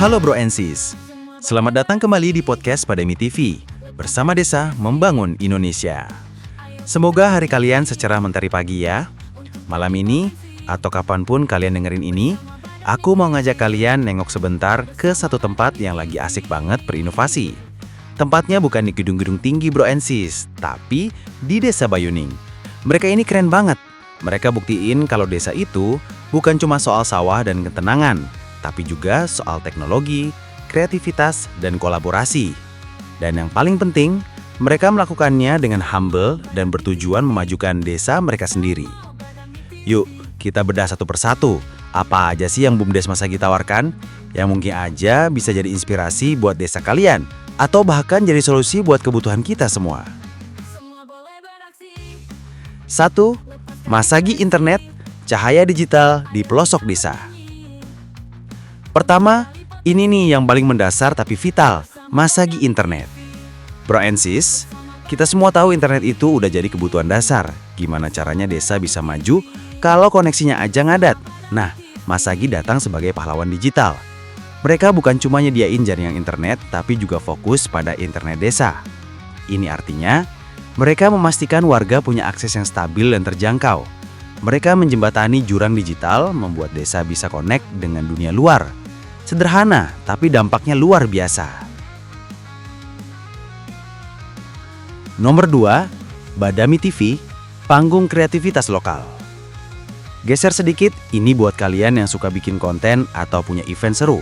Halo Bro and Sis, selamat datang kembali di podcast Padami TV bersama Desa Membangun Indonesia. Semoga hari kalian secerah mentari pagi ya. Malam ini atau kapanpun kalian dengerin ini, aku mau ngajak kalian nengok sebentar ke satu tempat yang lagi asik banget berinovasi. Tempatnya bukan di gedung-gedung tinggi Bro and Sis, tapi di Desa Bayuning. Mereka ini keren banget. Mereka buktiin kalau desa itu bukan cuma soal sawah dan ketenangan, tapi juga soal teknologi, kreativitas, dan kolaborasi. Dan yang paling penting, mereka melakukannya dengan humble dan bertujuan memajukan desa mereka sendiri. Yuk, kita bedah satu persatu. Apa aja sih yang BUMDes Masagi tawarkan? Yang mungkin aja bisa jadi inspirasi buat desa kalian, atau bahkan jadi solusi buat kebutuhan kita semua. 1. Masagi Internet, cahaya digital di pelosok desa. Pertama, ini nih yang paling mendasar tapi vital, Masagi Internet. Bro and Sis, kita semua tahu internet itu udah jadi kebutuhan dasar. Gimana caranya desa bisa maju kalau koneksinya aja ngadat? Nah, Masagi datang sebagai pahlawan digital. Mereka bukan cuma nyediain jaringan internet, tapi juga fokus pada internet desa. Ini artinya, mereka memastikan warga punya akses yang stabil dan terjangkau. Mereka menjembatani jurang digital, membuat desa bisa connect dengan dunia luar. Sederhana, tapi dampaknya luar biasa. Nomor 2, Padami TV, panggung kreativitas lokal. Geser sedikit, ini buat kalian yang suka bikin konten atau punya event seru.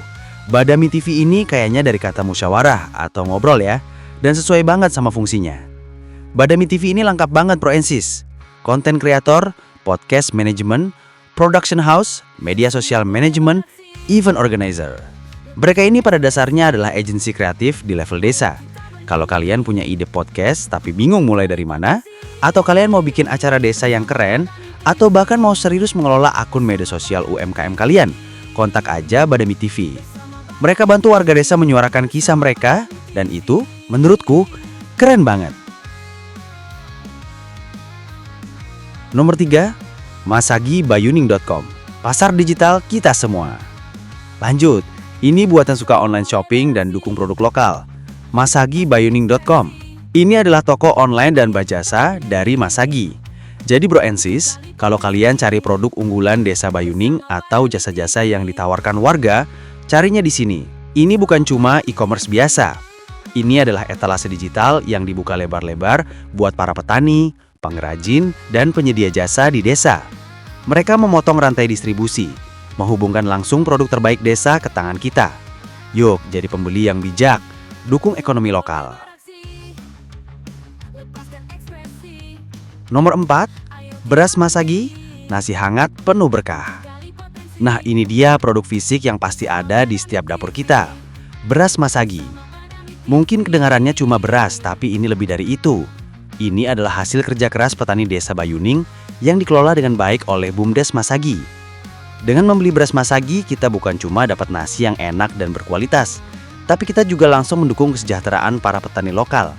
Padami TV ini kayaknya dari kata musyawarah atau ngobrol ya, dan sesuai banget sama fungsinya. Padami TV ini lengkap banget Bro and Sis. Konten kreator, podcast management, production house, media sosial management, event organizer. Mereka ini pada dasarnya adalah agensi kreatif di level desa. Kalau kalian punya ide podcast tapi bingung mulai dari mana, atau kalian mau bikin acara desa yang keren, atau bahkan mau serius mengelola akun media sosial UMKM kalian, kontak aja Padami TV. Mereka bantu warga desa menyuarakan kisah mereka, dan itu menurutku keren banget. Nomor 3, masagibayuning.com, pasar digital kita semua. Lanjut, ini buat yang suka online shopping dan dukung produk lokal. masagibayuning.com. Ini adalah toko online dan bajasa dari Masagi. Jadi Bro and Sis, kalau kalian cari produk unggulan Desa Bayuning atau jasa-jasa yang ditawarkan warga, carinya di sini. Ini bukan cuma e-commerce biasa. Ini adalah etalase digital yang dibuka lebar-lebar buat para petani, pengrajin, dan penyedia jasa di desa. Mereka memotong rantai distribusi, menghubungkan langsung produk terbaik desa ke tangan kita. Yuk, jadi pembeli yang bijak, dukung ekonomi lokal. Nomor 4, beras Masagi, nasi hangat penuh berkah. Nah, ini dia produk fisik yang pasti ada di setiap dapur kita. Beras Masagi. Mungkin kedengarannya cuma beras, tapi ini lebih dari itu. Ini adalah hasil kerja keras petani desa Bayuning yang dikelola dengan baik oleh BUMDes Masagi. Dengan membeli beras Masagi, kita bukan cuma dapat nasi yang enak dan berkualitas, tapi kita juga langsung mendukung kesejahteraan para petani lokal.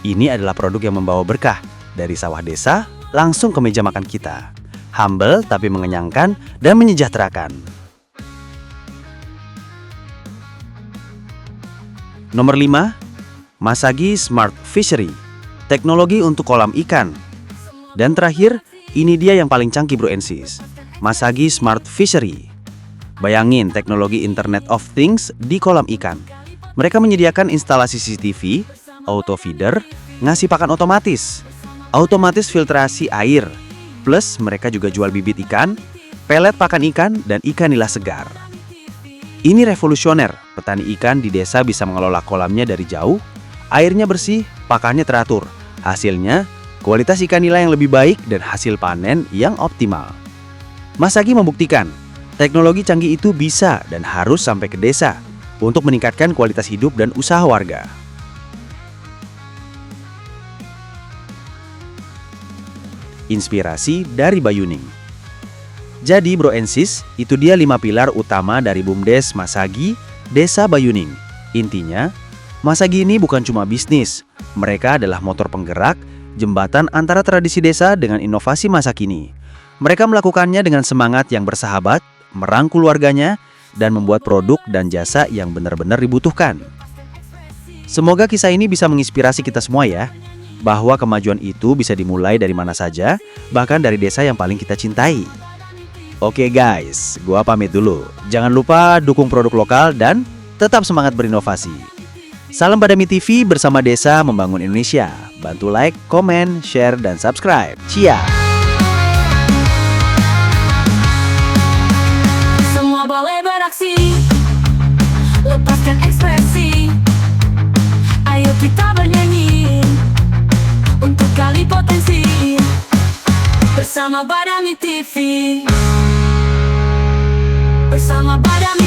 Ini adalah produk yang membawa berkah dari sawah desa langsung ke meja makan kita. Humble tapi mengenyangkan dan menyejahterakan. Nomor 5, Masagi Smart Fishery, teknologi untuk kolam ikan. Dan terakhir, ini dia yang paling canggih Bro and Sis, Masagi Smart Fishery. Bayangin teknologi Internet of Things di kolam ikan. Mereka menyediakan instalasi CCTV, auto feeder, ngasih pakan otomatis filtrasi air, plus mereka juga jual bibit ikan, pelet pakan ikan, dan ikan nila segar. Ini revolusioner, petani ikan di desa bisa mengelola kolamnya dari jauh, airnya bersih, pakannya teratur. Hasilnya, kualitas ikan nila yang lebih baik dan hasil panen yang optimal. Masagi membuktikan, teknologi canggih itu bisa dan harus sampai ke desa untuk meningkatkan kualitas hidup dan usaha warga. Inspirasi dari Bayuning. Jadi Bro and Sis, itu dia 5 pilar utama dari BUMDes Masagi, Desa Bayuning. Intinya, Masagi ini bukan cuma bisnis, mereka adalah motor penggerak, jembatan antara tradisi desa dengan inovasi masa kini. Mereka melakukannya dengan semangat yang bersahabat, merangkul warganya, dan membuat produk dan jasa yang benar-benar dibutuhkan. Semoga kisah ini bisa menginspirasi kita semua ya, bahwa kemajuan itu bisa dimulai dari mana saja, bahkan dari desa yang paling kita cintai. Oke guys, gua pamit dulu. Jangan lupa dukung produk lokal dan tetap semangat berinovasi. Salam Badami TV bersama Desa Membangun Indonesia. Bantu like, komen, share, dan subscribe. Cia! Semua boleh beraksi, lepaskan ekspresi. Ayo kita bernyanyi untuk gali potensi bersama Badami TV. Bersama Badami